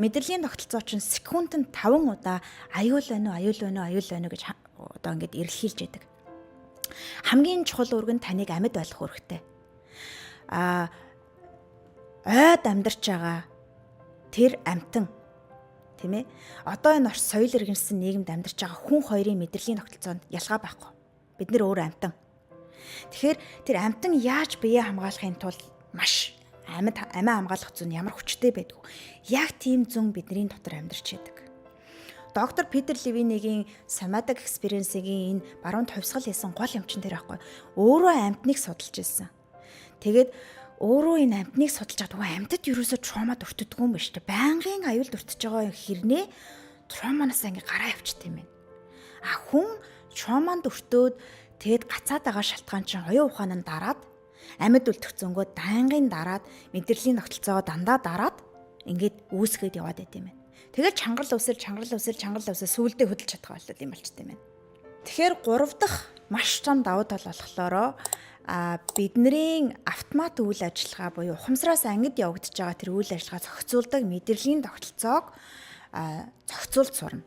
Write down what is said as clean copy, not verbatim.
Мэдрэлийн тогтолцоо чинь секундэд 5 удаа аюул байна уу гэж одоо ингээд эргэлхийлж яадаг. Хамгийн чухал үүрэг нь таныг амьд болох үүрэгтэй. Ойд амьдарч байгаа тэр амьтан тийм ээ. Одоо энэ орч соёл иргэншсэн нийгэмд амьдарч байгаа хүн хоёрын мэдрэлийн тогтолцоонд ялгаа байхгүй. Бид нэр өөр амьтан. Тэгэхээр тэр амьтан яаж биеэ хамгаалахын тулд маш амиа хамгаалах зүүн ямар хүчтэй байдгүй. Яг тийм зүүн бидний дотор амьдарч байдаг. Доктор Питер Левинигийн Somatic Experience-ийн энэ баруун хувьсгал хийсэн гол юм чинь тэр байхгүй. Өөрөө амьтныг судалж ирсэн. Тэгээд өөрөө энэ амьтныг судалж байгаа амьтад ерөөсөө траумад өртөдгөө юм ба штэ. Байнгын аюулд өртөж байгаа хэрнээ трауманаас ингээ гараа явчихт юм байна. Хүн трауманд өртөөд тэгэд гацаад байгаа шалтгаан чинь оюун ухаан нь дараад амьд үлдэх зөнгөө байнгын дараад мэдрэлийн тогтолцоогоо дандаа дараад ингээд үүсгээд яваад байт юм байна. Тэгээд чангал усэл сүүлдээ хөдөлж чадах болол юм болчт юм байна. Тэгэхээр 3 дахь маш том давуу тал болохоор бидний автомат үйл ажиллагаа буюу ухамсараас ангид явагдаж байгаа тэр үйл ажиллагаа зохицуулдаг мэдрэлийн тогтолцоог зохицуулж сурна.